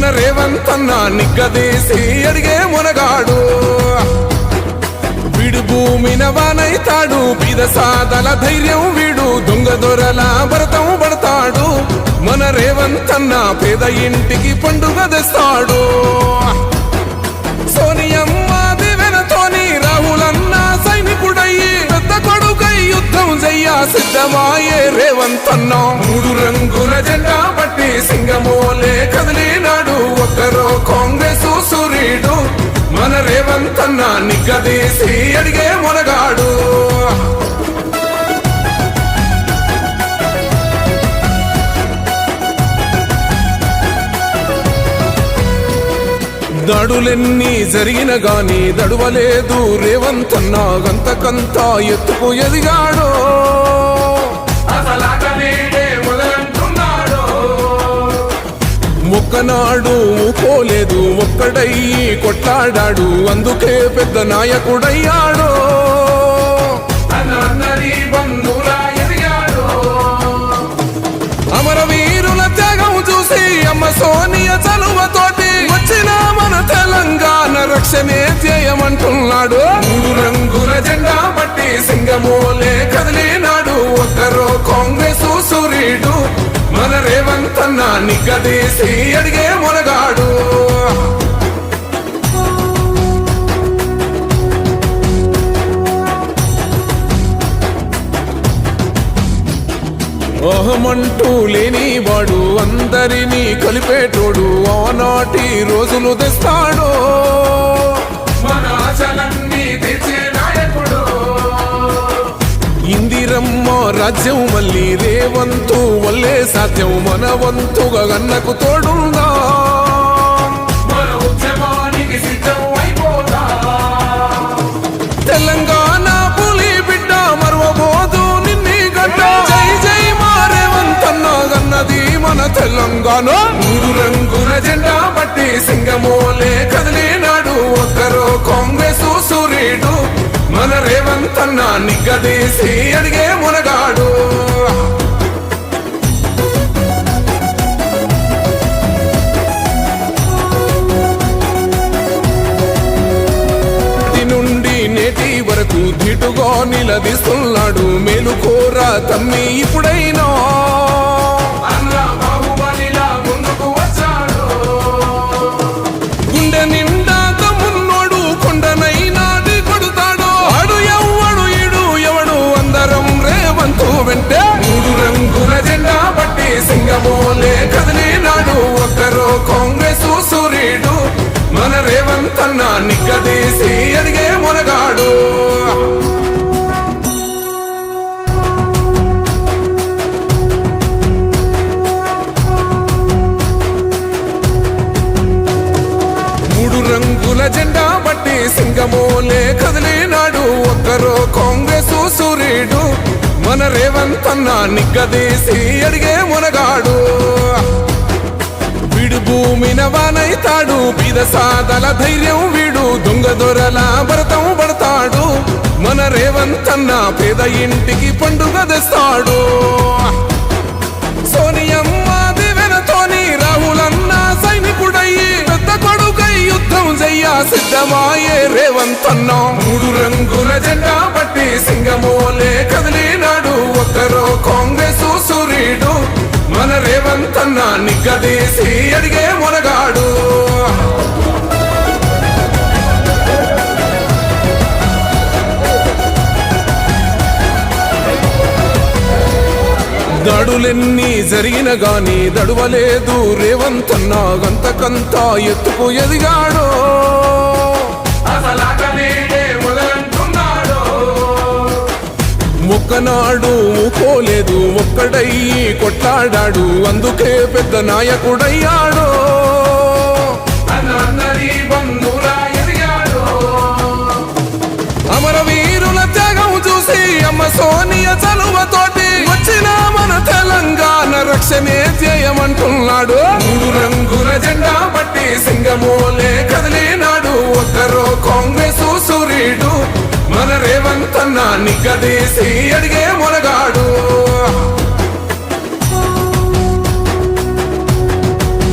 మన రేవంత్ అన్న నిగ్గదీసి అడిగే మునగాడు. వీడు భూమిన వానైతాడు, బీద సాదల ధైర్యం వీడు, దొంగ దొరల భరతం పడతాడు. మన రేవంత్ అన్న పేద ఇంటికి పండుగ తెస్తాడు. సోనియమ్మ దివెనతోని రాహులన్న సైనికుడయ్యి పెద్ద కొడుకై యుద్ధం చెయ్య సిద్ధమాయే రేవంత్ అన్న. 3 రంగుల జెండా పట్టి సింగమోలే కదిలినాడు, ఒక్కరో కాంగ్రెస్ సూర్యుడు. మన రేవంత్ అన్న నిగ్గదీసి అడిగే మునగాడు. దాడులెన్ని జరిగిన గాని దడువలేదు రేవంత్ అన్న, గంతకంతా ఎత్తుకు ఎదిగాడు. ఒక్కనాడు పోలేదు, ఒక్కడయ్యి కొట్లాడాడు, అందుకే పెద్ద నాయకుడయ్యాడు. అమరవీరుల త్యాగం చూసి అమ్మ సోనియ చలువతోటి వచ్చిన మన తెలంగాణ రక్షణే చేయమంటున్నాడు. 3 రంగుల జెండా పట్టి సింగమోలే కదిలినాడు, ఒక్కరో కాంగ్రెస్ సూర్యుడు. మన రేవంత్ అన్న నిగ్గదీసి అడిగే మునగాడు. అహమంటూ లేనివాడు, అందరినీ కలిపేటోడు, ఆనాటి రోజులు తెస్తాడు. మన ఆశలన్నీ తెచ్చే నాయకుడు. ఇందిరమ్మ రాజ్యం మళ్ళీ రేవంతు వల్లే సాధ్యం, మన వంతుగా గన్నకు తోడుందా. మన ఉద్యమానికి సిద్ధం అయిపోతా. తెలంగాణ పులి బిడ్డ మరువబోదు నిన్ని గడ్డ. జై జై మా రేవంత్ అన్న గన్నది మన తెలంగాణ. 3 రంగుల జెండా పట్టి సింగమోలే కదిలినాడు, ఒక్కరో కాంగ్రెస్ సూర్యుడు. మన రేవంత్ అన్న నిగ్గదీసి అడిగే మునగాడు. నుండి నేటి వరకు ధీటుగా నిలదీస్తున్నాడు, మేలుకోరా తమ్మి ఇప్పుడైనా. గుండె నిండా తమ్మున్నోడు కొండనైనా కొడుతాడు, ఆడు ఎవ్వడు ఈడు ఎవడు అందరం రేవంతు వెంటే. 3 రంగుల జెండా పట్టి సింగమోలే కదిలినాడు, ఒక్కరో కాంగ్రెస్ సూర్యుడు. మన రేవంత్ అన్న నిగ్గదీసి అడిగే మునగాడు. రంగుల జెండా పట్టి సింగమోలే కదిలినాడు, ఒక్కరో కాంగ్రెస్ సూర్యుడు. మన రేవంత్ అన్న నిగ్గదీసి అడిగే మునగాడు. వీడు భూమిన వానైతాడు, బీద సాదల ధైర్యం వీడు, దొంగ దొరల భరతం పడతాడు. మన రేవంత్ అన్న పేద ఇంటికి పండుగ తెస్తాడు. సోనియమ్మ దివెనతోని రాహులన్న సైనికుడయ్యి పెద్ద కొడుకై యుద్ధం చెయ్య సిద్ధమాయే రేవంత్ అన్న. 3 రంగుల జెండా పట్టి సింగమోలే కదిలినాడు, ఒక్కరో కాంగ్రెస్ సూర్యుడు. మన రేవంత్ అన్న నిగ్గదీసి అడిగే మునగాడు. దాడులెన్ని జరిగిన గాని దడువలేదు రేవంత్ అన్న, గంతకంతా ఎత్తుకు ఎదిగాడు. ఒక్కనాడు పోలేదు, ఒక్కడయ్యి కొట్లాడాడు, అందుకే పెద్ద నాయకుడయ్యాడు. అమరవీరుల త్యాగం చూసి అమ్మ సోనియ చలువతోటి వచ్చిన మన తెలంగాణ రక్షణే చేయమంటున్నాడు. 3 రంగుల జెండా పట్టి సింగమోలే కదిలినాడు, ఒక్కరో కాంగ్రెస్ సూర్యుడు. మన రేవంత్ అన్న నిగ్గదీసి అడిగే మునగాడు.